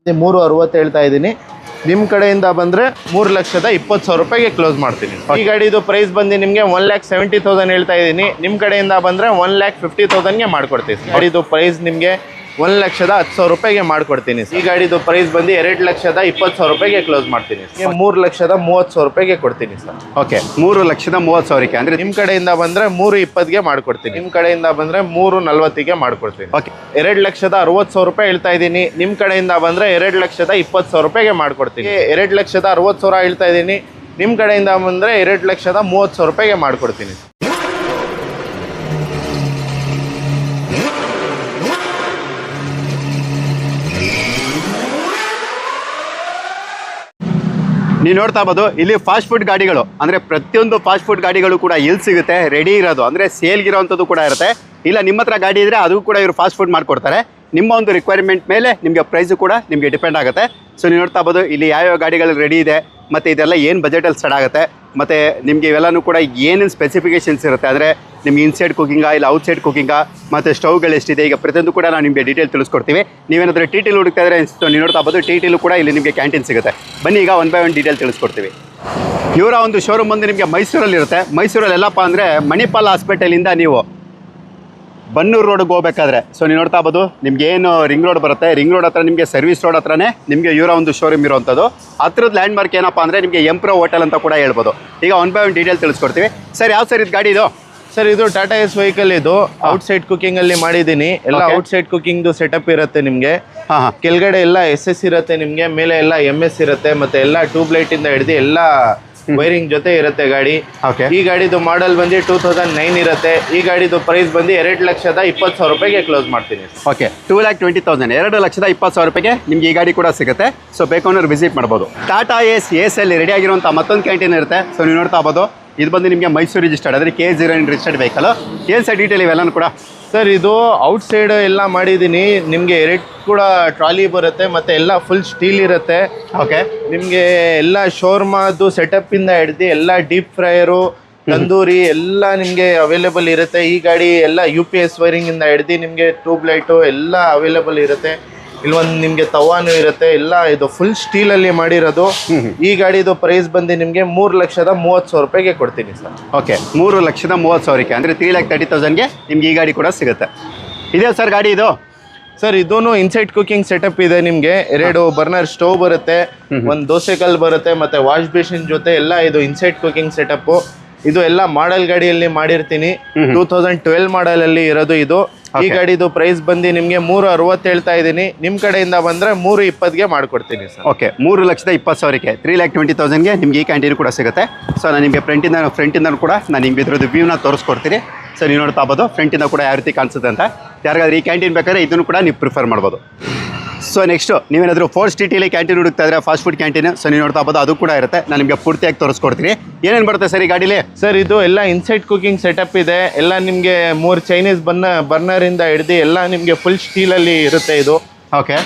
360 ಹೇಳ್ತಾ ಇದ್ದೀನಿ. ನಿಮ್ಮ ಕಡೆಯಿಂದ ಬಂದರೆ 3,20,000 ರೂಪಾಯಿಗೆ ಕ್ಲೋಸ್ ಮಾಡ್ತೀನಿ. ಈ ಗಾಡಿದು ಪ್ರೈಸ್ ಬಂದು ನಿಮಗೆ 1,70,000 ಹೇಳ್ತಾ ಇದ್ದೀನಿ. ನಿಮ್ಮ ಕಡೆಯಿಂದ ಬಂದರೆ 1,50,000ಗೆ ಮಾಡ್ಕೊಡ್ತೀವಿ. ಗಾಡಿದು ಪ್ರೈಸ್ ನಿಮಗೆ 1,10,000 ರೂಪಾಯಿಗೆ ಮಾಡ್ಕೊಡ್ತೀನಿ. ಈ ಗಾಡಿದು ಪ್ರೈಸ್ ಬಂದು 2,20,000 ರೂಪಾಯಿಗೆ ಕ್ಲೋಸ್ ಮಾಡ್ತೀನಿ. 3,30,000 ರೂಪಾಯಿಗೆ ಕೊಡ್ತೀನಿ ಸರ್. ಓಕೆ, 3,30,000ಕ್ಕೆ ಅಂದರೆ ನಿಮ್ಮ ಕಡೆಯಿಂದ ಬಂದರೆ 3,20,000ಗೆ ಮಾಡ್ಕೊಡ್ತೀನಿ. ನಿಮ್ಮ ಕಡೆಯಿಂದ ಬಂದರೆ 3,40,000ಗೆ ಮಾಡ್ಕೊಡ್ತೀನಿ. ಓಕೆ, 2,60,000 ರೂಪಾಯಿ ಹೇಳ್ತಾ ಇದ್ದೀನಿ. ನಿಮ್ಮ ಕಡೆಯಿಂದ ಬಂದರೆ 2,20,000 ರೂಪಾಯಿಗೆ ಮಾಡ್ಕೊಡ್ತೀನಿ. 2,60,000 ಹೇಳ್ತಾ ಇದ್ದೀನಿ. ನಿಮ್ಮ ಕಡೆಯಿಂದ ಬಂದರೆ 2,30,000 ರೂಪಾಯಿಗೆ ಮಾಡ್ಕೊಡ್ತೀನಿ. ನೀವು ನೋಡ್ತಾ ಇರ್ಬೋದು ಇಲ್ಲಿ ಫಾಸ್ಟ್ ಫುಡ್ ಗಾಡಿಗಳು ಅಂದರೆ ಪ್ರತಿಯೊಂದು ಫಾಸ್ಟ್ ಫುಡ್ ಗಾಡಿಗಳು ಕೂಡ ಇಲ್ಲಿ ಸಿಗುತ್ತೆ, ರೆಡಿ ಇರೋದು ಅಂದರೆ ಸೇಲ್ಗಿರೋವಂಥದ್ದು ಕೂಡ ಇರುತ್ತೆ. ಇಲ್ಲ ನಿಮ್ಮ ಹತ್ರ ಗಾಡಿ ಇದ್ದರೆ ಅದು ಕೂಡ ಇವರು ಫಾಸ್ಟ್ ಫುಡ್ ಮಾಡಿಕೊಡ್ತಾರೆ. ನಿಮ್ಮ ಒಂದು ರಿಕ್ವೈರ್ಮೆಂಟ್ ಮೇಲೆ ನಿಮಗೆ ಪ್ರೈಸು ಕೂಡ ನಿಮಗೆ ಡಿಪೆಂಡ್ ಆಗುತ್ತೆ. ಸೊ ನೀವು ನೋಡ್ತಾ ಇರ್ಬೋದು ಇಲ್ಲಿ ಯಾವ್ಯಾವ ಗಾಡಿಗಳು ರೆಡಿ ಇದೆ ಮತ್ತು ಇದೆಲ್ಲ ಏನು ಬಜೆಟಲ್ಲಿ ಸ್ಟಾರ್ಟ್ ಆಗುತ್ತೆ ಮತ್ತು ನಿಮಗೆ ಇವೆಲ್ಲನೂ ಕೂಡ ಏನೇನು ಸ್ಪೆಸಿಫಿಕೇಷನ್ಸ್ ಇರುತ್ತೆ ಅಂದರೆ ನಿಮ್ಗೆ ಇನ್ಸೈಡ್ ಕುಕಿಂಗಾ ಇಲ್ಲ ಔಟ್ಸೈಡ್ ಕುಕಿಂಗಾ ಮತ್ತು ಸ್ಟವ್ಗಳು ಎಷ್ಟಿದೆ ಈಗ ಪ್ರತಿಯೊಂದು ಕೂಡ ನಾವು ನಿಮಗೆ ಡೀಟೇಲ್ ತಿಳಿಸ್ಕೊಡ್ತೀವಿ. ನೀವೇನಾದರೂ ಟಿ ಟಿಲ್ ಹುಡುಕ್ತಾ ಇದ್ರೆ ನೀವು ನೋಡ್ತಾ ಇರ್ಬೋದು ಟಿ ಟಿಲು ಕೂಡ ಇಲ್ಲಿ ನಿಮಗೆ ಕ್ಯಾಂಟೀನ್ ಸಿಗುತ್ತೆ. ಬನ್ನಿ ಈಗ 1 by 1 ಡೀಟೇಲ್ ತಿಳಿಸ್ಕೊಡ್ತೀವಿ. ಇವರ ಒಂದು ಶೋರೂಮ್ ಬಂದು ನಿಮಗೆ ಮೈಸೂರಲ್ಲಿ ಇರುತ್ತೆ. ಮೈಸೂರಲ್ಲಿ ಎಲ್ಲಪ್ಪ ಅಂದರೆ ಮಣಿಪಾಲ್ ಹಾಸ್ಪಿಟಲಿಂದ ನೀವು ಬನ್ನೂರು ರೋಡ್ಗೆ ಹೋಗ್ಬೇಕಾದ್ರೆ ನೀವು ನೋಡ್ತಾ ಇರ್ಬೋದು ನಿಮ್ಗೆ ಏನು ರಿಂಗ್ ರೋಡ್ ಬರುತ್ತೆ, ರಿಂಗ್ ರೋಡ್ ಹತ್ರ ನಿಮಗೆ ಸರ್ವಿಸ್ ರೋಡ್ ಹತ್ರನೇ ನಿಮಗೆ ಇವರ ಒಂದು ಶೋರೂಮ್ ಇರುವಂಥದ್ದು. ಹತ್ರದ ಲ್ಯಾಂಡ್ ಮಾರ್ಕ್ ಏನಪ್ಪ ಅಂದರೆ ನಿಮಗೆ ಎಂಪ್ರೋ ಹೋಟೆಲ್ ಅಂತ ಕೂಡ ಹೇಳ್ಬೋದು. ಈಗ 1 by 1 ಡೀಟೇಲ್ ತಿಳಿಸ್ಕೊಡ್ತೀವಿ. ಸರ್ ಯಾವ ಸರ್ ಇದು ಗಾಡಿ ಇದು? ಸರ್ ಇದು ಟಾಟಾ ಎಸ್ ವೆಹಿಕಲ್. ಇದು ಔಟ್ಸೈಡ್ ಕುಕಿಂಗ್ ಅಲ್ಲಿ ಮಾಡಿದ್ದೀನಿ. ಎಲ್ಲ ಔಟ್ಸೈಡ್ ಕುಕಿಂಗ್ ಸೆಟಪ್ ಇರುತ್ತೆ ನಿಮಗೆ. ಕೆಳಗಡೆ ಎಲ್ಲ SS ಇರುತ್ತೆ ನಿಮಗೆ, ಮೇಲೆ ಎಲ್ಲ MS ಇರುತ್ತೆ, ಮತ್ತೆ ಎಲ್ಲ ಟ್ಯೂಬ್ಲೈಟ್ ಇಂದ ಹಿಡಿದು ಎಲ್ಲ ವೈರಿಂಗ್ ಜೊತೆ ಇರುತ್ತೆ ಗಾಡಿ. ಈ ಗಾಡಿದು ಮಾಡೆಲ್ ಬಂದು 2009 ಇರುತ್ತೆ. ಈ ಗಾಡಿದು ಪ್ರೈಸ್ ಬಂದು 2,20,000 ರೂಪಾಯಿಗೆ ಕ್ಲೋಸ್ ಮಾಡ್ತೀನಿ. ಓಕೆ, 2,20,000 2,20,000 ರೂಪಾಯಿಗೆ ನಿಮ್ಗೆ ಈ ಗಾಡಿ ಕೂಡ ಸಿಗುತ್ತೆ. ಸೊ ಬೇಕು ಅನ್ನೋರು ವಿಸಿಟ್ ಮಾಡ್ಬೋದು. ಟಾಟಾ ಎಸ್ ಅಲ್ಲಿ ರೆಡಿ ಆಗಿರುವಂಥ ಮತ್ತೊಂದು ಕ್ಯಾಂಟೀನ್ ಇರುತ್ತೆ. ಸೊ ನೀವು ನೋಡ್ತಾ ಇರ್ಬೋದು ಇದು ಬಂದು ನಿಮಗೆ ಮೈಸೂರು ರಿಜಿಸ್ಟರ್ಡ್ ಅಂದರೆ KA09 ರಿಜಿಸ್ಟರ್ಡ್ ವೆಹಿಕಲ್. ಏನು ಸರ್ ಡೀಟೇಲ್ ಇವೆಲ್ಲನೂ ಕೂಡ? ಸರ್ ಇದು ಔಟ್ಸೈಡ್ ಎಲ್ಲ ಮಾಡಿದ್ದೀನಿ. ನಿಮಗೆ 2 ಕೂಡ ಟ್ರಾಲಿ ಬರುತ್ತೆ, ಮತ್ತು ಎಲ್ಲ ಫುಲ್ ಸ್ಟೀಲ್ ಇರುತ್ತೆ. ಓಕೆ, ನಿಮಗೆ ಎಲ್ಲ ಶೋರ್ಮಾದು ಸೆಟಪ್ಪಿಂದ ಹಿಡ್ದು ಎಲ್ಲ ಡೀಪ್ ಫ್ರೈಯರು, ತಂದೂರಿ ಎಲ್ಲ ನಿಮಗೆ ಅವೈಲೇಬಲ್ ಇರುತ್ತೆ. ಈ ಗಾಡಿ ಎಲ್ಲ UPS ವೈರಿಂಗಿಂದ ಹಿಡ್ದು ನಿಮಗೆ ಟ್ಯೂಬ್ಲೈಟು ಎಲ್ಲ ಅವೈಲೇಬಲ್ ಇರುತ್ತೆ. ಇಲ್ಲೊಂದು ನಿಮಗೆ ತವಾನು ಇರುತ್ತೆ. ಎಲ್ಲ ಇದು ಫುಲ್ ಸ್ಟೀಲಲ್ಲಿ ಮಾಡಿರೋದು. ಈ ಗಾಡಿದು ಪ್ರೈಸ್ ಬಂದು ನಿಮಗೆ 3,30,000 ರೂಪಾಯಿಗೆ ಕೊಡ್ತೀನಿ ಸರ್. ಓಕೆ, 3,30,000ಕ್ಕೆ ಅಂದರೆ 3,30,000ಗೆ ನಿಮ್ಗೆ ಈ ಗಾಡಿ ಕೂಡ ಸಿಗುತ್ತೆ. ಇದೆ ಸರ್ ಗಾಡಿ ಇದು? ಸರ್ ಇದೂ ಇನ್ಸೈಡ್ ಕುಕಿಂಗ್ ಸೆಟಪ್ ಇದೆ. ನಿಮಗೆ 2 ಬರ್ನರ್ ಸ್ಟವ್ ಬರುತ್ತೆ, ಒಂದು ದೋಸೆ ಕಲ್ ಬರುತ್ತೆ, ಮತ್ತು ವಾಶ್ ಬೇಸಿನ್ ಜೊತೆ ಎಲ್ಲ ಇದು ಇನ್ಸೈಡ್ ಕುಕಿಂಗ್ ಸೆಟಪ್ಪು. ಇದು ಎಲ್ಲ ಮಾಡೆಲ್ ಗಾಡಿಯಲ್ಲಿ ಮಾಡಿರ್ತೀನಿ. 2012 ಮಾಡೆಲಲ್ಲಿ ಇರೋದು ಇದು. ಈ ಗಾಡಿದು ಪ್ರೈಸ್ ಬಂದು ನಿಮಗೆ 360 ಹೇಳ್ತಾ ಇದ್ದೀನಿ. ನಿಮ್ಮ ಕಡೆಯಿಂದ ಬಂದರೆ 320ಗೆ ಮಾಡ್ಕೊಡ್ತೀನಿ ಸರ್. ಓಕೆ, 3,20,000ಕ್ಕೆ 3,20,000ಗೆ ನಿಮ್ಗೆ ಈ ಕ್ಯಾಂಟೀನ್ ಕೂಡ ಸಿಗುತ್ತೆ. ಸೊ ನಾನು ನಿಮಗೆ ಫ್ರಂಟಿಂದ ಕೂಡ ನಾನು ನಿಮ್ಗೆ ಇದ್ರದ್ದು ವ್ಯೂನ ತೋರಿಸ್ಕೊಡ್ತೀನಿ. ಸೊ ನೀವು ನೋಡ್ತಾ ಇರ್ಬೋದು ಫ್ರಂಟಿಂದ ಕೂಡ ಯಾವ ರೀತಿ ಕಾಣಿಸುತ್ತೆ ಅಂತ. ಯಾರಿಗಾದ್ರೂ ಈ ಕ್ಯಾಂಟೀನ್ ಬೇಕಾದ್ರೆ ಇದನ್ನು ಕೂಡ ನೀವು ಪ್ರಿಫರ್ ಮಾಡ್ಬೋದು. ಸೊ ನೆಕ್ಸ್ಟು ನೀವೇನಾದರೂ 4 ಸ್ಟ್ರೀಟಲ್ಲಿ ಕ್ಯಾಂಟೀನ್ ಹುಡುಕ್ತಾ ಇದ್ರೆ ಫಾಸ್ಟ್ ಫುಡ್ ಕ್ಯಾಂಟೀನ್, ಸೊ ನೀವು ನೋಡ್ತಾ ಇರ್ಬೋದು ಅದು ಕೂಡ ಇರುತ್ತೆ. ನಾನು ನಿಮಗೆ ಪೂರ್ತಿಯಾಗಿ ತೋರಿಸ್ಕೊಡ್ತೀನಿ. ಏನೇನು ಬರುತ್ತೆ ಸರ್ ಈ ಗಾಡೀಲಿ? ಸರ್ ಇದು ಎಲ್ಲ ಇನ್ಸೈಡ್ ಕುಕಿಂಗ್ ಸೆಟಪ್ ಇದೆ. ಎಲ್ಲ ನಿಮಗೆ 3 ಚೈನೀಸ್ ಬರ್ನರಿಂದ ಹಿಡ್ದು ಎಲ್ಲ ನಿಮಗೆ ಫುಲ್ ಸ್ಟೀಲಲ್ಲಿ ಇರುತ್ತೆ ಇದು. ಓಕೆ,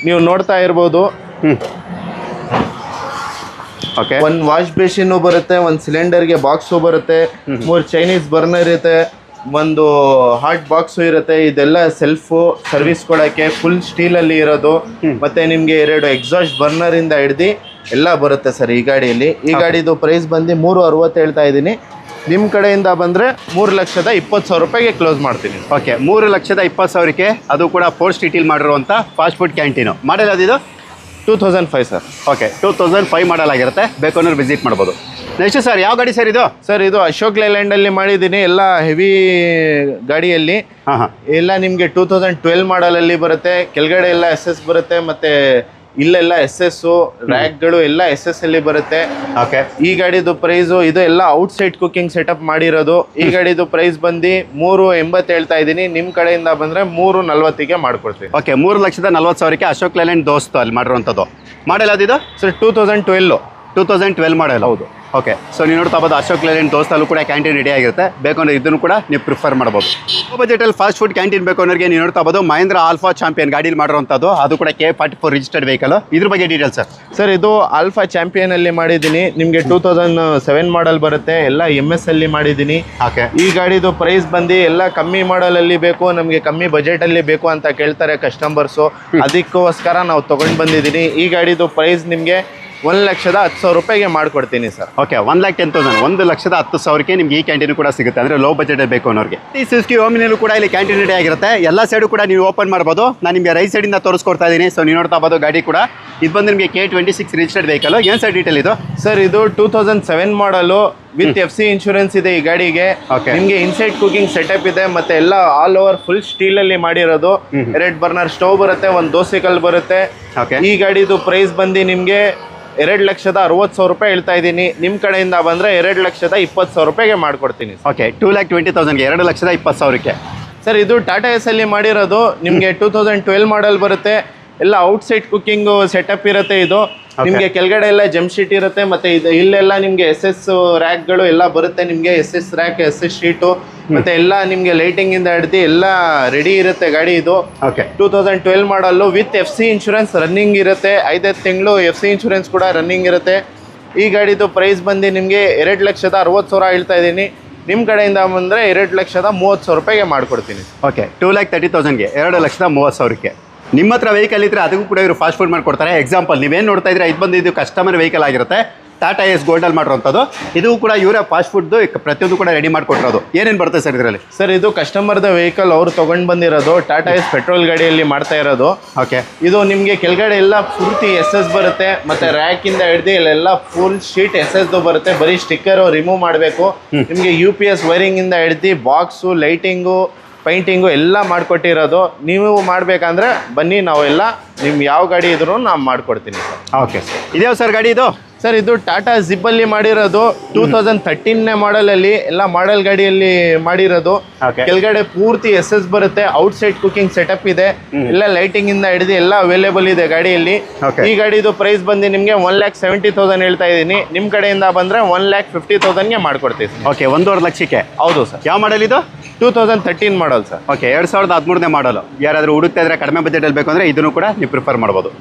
ನೀವು ನೋಡ್ತಾ ಇರ್ಬೋದು. ಓಕೆ, ಒಂದು ವಾಶ್ ಬೇಸಿನ್ನು ಬರುತ್ತೆ, ಒಂದು ಸಿಲಿಂಡರ್ಗೆ ಬಾಕ್ಸು ಬರುತ್ತೆ, 3 ಚೈನೀಸ್ ಬರ್ನರ್ ಇರುತ್ತೆ, ಒಂದು ಹಾಟ್ ಬಾಕ್ಸು ಇರುತ್ತೆ. ಇದೆಲ್ಲ ಸೆಲ್ಫು ಸರ್ವಿಸ್ ಕೊಡೋಕ್ಕೆ ಫುಲ್ ಸ್ಟೀಲಲ್ಲಿ ಇರೋದು. ಮತ್ತು ನಿಮಗೆ 2 ಎಕ್ಸಾಸ್ಟ್ ಬರ್ನರಿಂದ ಹಿಡ್ದು ಎಲ್ಲ ಬರುತ್ತೆ ಸರ್ ಈ ಗಾಡಿಯಲ್ಲಿ. ಈ ಗಾಡಿದು ಪ್ರೈಸ್ ಬಂದು 360 ಹೇಳ್ತಾ ಇದ್ದೀನಿ. ನಿಮ್ಮ ಕಡೆಯಿಂದ ಬಂದರೆ 3,20,000 ರೂಪಾಯಿಗೆ ಕ್ಲೋಸ್ ಮಾಡ್ತೀನಿ. ಓಕೆ, 3,20,000ಕ್ಕೆ ಅದು ಕೂಡ 4 ಸ್ಟ್ರೀಟಲ್ಲಿ ಮಾಡಿರುವಂಥ ಫಾಸ್ಟ್ ಫುಡ್ ಕ್ಯಾಂಟೀನು. ಮಾಡೆಲ್ ಅದಿದು 2005 ಸರ್. ಓಕೆ, 2005 ಮಾಡೆಲ್ ಆಗಿರುತ್ತೆ. ಬೇಕು ಅನ್ನೋರು ವಿಸಿಟ್ ಮಾಡ್ಬೋದು. ನೆಕ್ಸ್ಟ್ ಸರ್ ಯಾವ ಗಾಡಿ ಸರ್ ಇದು? ಸರ್ ಇದು ಅಶೋಕ್ ಲೈಲ್ಯಾಂಡಲ್ಲಿ ಮಾಡಿದ್ದೀನಿ. ಎಲ್ಲ ಹೆವಿ ಗಾಡಿಯಲ್ಲಿ ಎಲ್ಲ ನಿಮಗೆ 2012 ಮಾಡೆಲಲ್ಲಿ ಬರುತ್ತೆ. ಕೆಳಗಡೆ ಎಲ್ಲ SS ಬರುತ್ತೆ, ಮತ್ತು ಇಲ್ಲೆಲ್ಲ SS ರ್ಯಾಕ್ಗಳು ಎಲ್ಲ SS ಅಲ್ಲಿ ಬರುತ್ತೆ. ಓಕೆ, ಈ ಗಾಡಿದು ಪ್ರೈಸು ಇದು ಎಲ್ಲ ಔಟ್ಸೈಡ್ ಕುಕಿಂಗ್ ಸೆಟಪ್ ಮಾಡಿರೋದು. ಈ ಗಾಡಿದು ಪ್ರೈಸ್ ಬಂದು 380 ಹೇಳ್ತಾ ಇದ್ದೀನಿ. ನಿಮ್ಮ ಕಡೆಯಿಂದ ಬಂದರೆ 340ಗೆ ಮಾಡ್ಕೊಡ್ತೀವಿ. ಓಕೆ, 3,40,000ಕ್ಕೆ ಅಶೋಕ್ ಲೈಲ್ಯಾಂಡ್ ದೋಸ್ತು ಅಲ್ಲಿ ಮಾಡಿರುವಂಥದ್ದು. ಮಾಡೆಲ್ ಅದಿದು ಸರ್ 2012 ಮಾಡೆಲ್. ಹೌದು. ಓಕೆ, ಸೊ ನೀವು ನೋಡ್ತಾ ಬೋದು ಅಶೋಕ್ ಲೇಲ್ಯಾಂಡ್ ದೋಸ್ತಲ್ಲೂ ಕೂಡ ಕ್ಯಾಂಟೀನ್ ರೆಡಿ ಆಗಿರುತ್ತೆ. ಬೇಕು ಅಂದ್ರೆ ಇದನ್ನು ಕೂಡ ನೀವು ಪ್ರಿಫರ್ ಮಾಡ್ಬೋದು. ಲೋ ಬಜೆಟಲ್ಲಿ ಫಾಸ್ಟ್ ಫುಡ್ ಕ್ಯಾಂಟೀನ್ ಬೇಕು ಅನ್ನೋರಿಗೆ ನೀವು ನೋಡ್ತಾ ಬೋದು ಮಹೇಂದ್ರ ಆಲ್ಫಾ ಚಾಂಪಿಯನ್ ಗಾಡೀಲಿ ಮಾಡಿರುವಂಥದ್ದು. ಅದು ಕೂಡ K44 ರಿಜಿಸ್ಟರ್ಡ್ ವೆಹಿಕಲ್. ಇದ್ರ ಬಗ್ಗೆ ಡೀಟೇಲ್ಸ್ ಸರ್. ಇದು ಆಲ್ಫಾ ಚಾಂಪಿಯನ್ ಅಲ್ಲಿ ಮಾಡಿದ್ದೀನಿ. ನಿಮಗೆ 2007 ಮಾಡಲ್ ಬರುತ್ತೆ. ಎಲ್ಲ MS ಅಲ್ಲಿ ಮಾಡಿದ್ದೀನಿ. ಓಕೆ, ಈ ಗಾಡಿದು ಪ್ರೈಸ್ ಬಂದು ಎಲ್ಲ ಕಮ್ಮಿ ಮಾಡಲ್ ಅಲ್ಲಿ ಬೇಕು, ನಮಗೆ ಕಮ್ಮಿ ಬಜೆಟ್ ಅಲ್ಲಿ ಬೇಕು ಅಂತ ಕೇಳ್ತಾರೆ ಕಸ್ಟಮರ್ಸು. ಅದಕ್ಕೋಸ್ಕರ ನಾವು ತಗೊಂಡು ಬಂದಿದ್ದೀನಿ. ಈ ಗಾಡಿದು ಪ್ರೈಸ್ ನಿಮಗೆ 1,10,000 ರೂಪಾಯಿಗೆ ಮಾಡ್ಕೊಡ್ತೀನಿ ಸರ್. ಓಕೆ, 1,10,000 1,10,000ಕ್ಕೆ ನಿಮ್ಗೆ ಈ ಕ್ಯಾಂಟೀನ್ ಕೂಡ ಸಿಗುತ್ತೆ. ಅಂದರೆ ಲೋ ಬಜೆಟ್ ಬೇಕು ಅನ್ನೋರಿಗೆ. ಈ ಸುಜುಕಿ ಓಮಿನಿಯಲ್ಲೂ ಕೂಡ ಇಲ್ಲಿ ಕ್ಯಾಂಟೀನ್ ರೆಡಿ ಆಗಿರುತ್ತೆ. ಎಲ್ಲ ಸೈಡು ಕೂಡ ನೀವು ಓಪನ್ ಮಾಡ್ಬೋದು. ನಾನು ನಿಮಗೆ ರೈಟ್ ಸೈಡಿಂದ ತೋರಿಸ್ಕೊಡ್ತಾ ಇದ್ದೀನಿ. ಸೊ ನೀವು ನೋಡ್ತಾ ಬೋದು ಗಾಡಿ ಕೂಡ ಇದು ಬಂದು ನಿಮಗೆ K26 ರಿಜಿಸ್ಟರ್ಡ್ ವೆಹಿಕಲ್. ಏನು ಸರ್ ಡೀಟೇಲ್ ಇದು? ಸರ್ ಇದು 2007 ಮಾಡಲು ವಿತ್ FC ಇನ್ಶೂರೆನ್ಸ್ ಇದೆ ಈ ಗಾಡಿಗೆ. ನಿಮಗೆ ಇನ್ಸೈಡ್ ಕುಕಿಂಗ್ ಸೆಟಪ್ ಇದೆ, ಮತ್ತೆ ಎಲ್ಲ ಆಲ್ ಓವರ್ ಫುಲ್ ಸ್ಟೀಲ್ ಅಲ್ಲಿ ಮಾಡಿರೋದು. 2 ಬರ್ನರ್ ಸ್ಟವ್ ಬರುತ್ತೆ, 1 ದೋಸೆ ಕಲ್ ಬರುತ್ತೆ. ಈ ಗಾಡಿದು ಪ್ರೈಸ್ ಬಂದು ನಿಮಗೆ 2,60,000 ರೂಪಾಯಿ ಹೇಳ್ತಾ ಇದ್ದೀನಿ. ನಿಮ್ಮ ಕಡೆಯಿಂದ ಬಂದರೆ 2,20,000 ರೂಪಾಯಿಗೆ ಮಾಡ್ಕೊಡ್ತೀನಿ. ಓಕೆ, 2,20,000ಗೆ 2,20,000ಕ್ಕೆ. ಸರ್ ಇದು ಟಾಟಾ ಎಸ್ ಅಲ್ಲಿ ಮಾಡಿರೋದು. ನಿಮಗೆ 2012 ಮಾಡಲ್ ಬರುತ್ತೆ. ಎಲ್ಲ ಔಟ್ಸೈಡ್ ಕುಕಿಂಗ್ ಸೆಟಪ್ ಇರುತ್ತೆ. ಇದು ನಿಮಗೆ ಕೆಳಗಡೆ ಎಲ್ಲ ಜಂಪ್ ಶೀಟ್ ಇರುತ್ತೆ, ಮತ್ತೆ ಇದು ಇಲ್ಲೆಲ್ಲ ನಿಮಗೆ SS ರ್ಯಾಕ್ಗಳು ಎಲ್ಲ ಬರುತ್ತೆ. ನಿಮಗೆ SS ರ್ಯಾಕ್, SS ಶೀಟು, ಮತ್ತೆ ಎಲ್ಲ ನಿಮಗೆ ಲೈಟಿಂಗ್ ಇಂದ ಹಿಡ್ದು ಎಲ್ಲ ರೆಡಿ ಇರುತ್ತೆ ಗಾಡಿ ಇದು. Okay, 2012 model with FC insurance running ಇರುತ್ತೆ. 5 ತಿಂಗಳು FC ಇನ್ಶೂರೆನ್ಸ್ ಕೂಡ ರನ್ನಿಂಗ್ ಇರುತ್ತೆ. ಈ ಗಾಡಿದು ಪ್ರೈಸ್ ಬಂದು ನಿಮಗೆ 2,60,000 ಹೇಳ್ತಾ ಇದ್ದೀನಿ. ನಿಮ್ಮ ಕಡೆಯಿಂದ ಬಂದರೆ 2,30,000 ರೂಪಾಯಿಗೆ ಮಾಡ್ಕೊಡ್ತೀನಿ. ಓಕೆ, 2,30,000ಗೆ 2,30,000ಕ್ಕೆ. ನಿಮ್ಮ ಹತ್ರ ವೆಹಿಕಲ್ ಇದ್ರೆ ಅದಕ್ಕೂ ಕೂಡ ಇವರು ಫಾಸ್ಟ್ ಫುಡ್ ಮಾಡ್ಕೊಡ್ತಾರೆ. ಎಕ್ಸಾಂಪಲ್ ನೀವೇನು ನೋಡ್ತಾ ಇದ್ರೆ ಇದು ಬಂದು ಇದು ಕಸ್ಟಮರ್ ವೆಹಿಕಲ್ ಆಗಿರುತ್ತೆ. ಟಾಟಾ ಎಸ್ ಗೋಲ್ಡಲ್ಲಿ ಮಾಡಿರೋಂಥದ್ದು. ಇದು ಕೂಡ ಇವರೇ ಫಾಸ್ಟ್ ಫುಡ್ದು ಪ್ರತಿಯೊಂದು ಕೂಡ ರೆಡಿ ಮಾಡಿಕೊಟ್ಟಿರೋದು. ಏನೇನು ಬರುತ್ತೆ ಸರ್ ಇದರಲ್ಲಿ? ಸರ್ ಇದು ಕಸ್ಟಮರ್ದ ವೆಹಿಕಲ್ ಅವರು ತೊಗೊಂಡು ಬಂದಿರೋದು. ಟಾಟಾ ಎಸ್ ಪೆಟ್ರೋಲ್ ಗಾಡಿಯಲ್ಲಿ ಮಾಡ್ತಾ ಇರೋದು. ಓಕೆ, ಇದು ನಿಮಗೆ ಕೆಳಗಡೆ ಎಲ್ಲ ಪೂರ್ತಿ SS ಬರುತ್ತೆ, ಮತ್ತು ರ್ಯಾಕಿಂದ ಹಿಡ್ದು ಇಲ್ಲೆಲ್ಲ ಫುಲ್ ಶೀಟ್ SSದು ಬರುತ್ತೆ. ಬರೀ ಸ್ಟಿಕ್ಕರು ರಿಮೂವ್ ಮಾಡಬೇಕು. ನಿಮಗೆ UPS ವೈರಿಂಗಿಂದ ಹಿಡ್ದು ಬಾಕ್ಸು, ಲೈಟಿಂಗು, ಪೈಂಟಿಂಗು ಎಲ್ಲ ಮಾಡಿಕೊಟ್ಟಿರೋದು. ನೀವು ಮಾಡಬೇಕಂದ್ರೆ ಬನ್ನಿ, ನಾವೆಲ್ಲ ನಿಮ್ಗೆ ಯಾವ ಗಾಡಿ ಇದ್ರೂ ನಾನು ಮಾಡಿಕೊಡ್ತೀನಿ ಸರ್. ಓಕೆ ಸರ್, ಇದ್ಯಾವ ಸರ್ ಗಾಡಿ ಇದು? ಸರ್ ಇದು ಟಾಟಾ ಜಿಪ್ಪಲ್ಲಿ ಮಾಡಿರೋದು. 2013 ಮಾಡಲಲ್ಲಿ ಎಲ್ಲ ಮಾಡೆಲ್ ಗಾಡಿಯಲ್ಲಿ ಮಾಡಿರೋದು. ಕೆಳಗಡೆ ಪೂರ್ತಿ SS ಬರುತ್ತೆ. ಔಟ್ಸೈಡ್ ಕುಕಿಂಗ್ ಸೆಟಪ್ ಇದೆ. ಎಲ್ಲ ಲೈಟಿಂಗ್ ಇಂದ ಹಿಡಿದು ಎಲ್ಲ ಅವೈಲೇಬಲ್ ಇದೆ ಗಾಡಿಯಲ್ಲಿ. ಈ ಗಾಡಿದು ಪ್ರೈಸ್ ಬಂದು ನಿಮಗೆ 1,70,000 ಹೇಳ್ತಾ ಇದ್ದೀನಿ. ನಿಮ್ಮ ಕಡೆಯಿಂದ ಬಂದರೆ 1,50,000ಗೆ ಮಾಡ್ಕೊಡ್ತೀವಿ. ಓಕೆ, 1.5 ಲಕ್ಷಕ್ಕೆ. ಹೌದು ಸರ್. ಯಾವ ಮಾಡೆಲ್ ಇದು? 2013 ಮಾಡಲ್ ಸರ್. ಓಕೆ, 2013 ಮಾಡಲು. ಯಾರಾದರೂ ಹುಡುಕ್ತಾ ಇದ್ರೆ ಕಡಿಮೆ ಬಜೆಟಲ್ಲಿ ಬೇಕು ಅಂದರೆ ಇದನ್ನು ಕೂಡ ನೀವು ಪ್ರಿಫರ್ ಮಾಡ್ಬೋದು.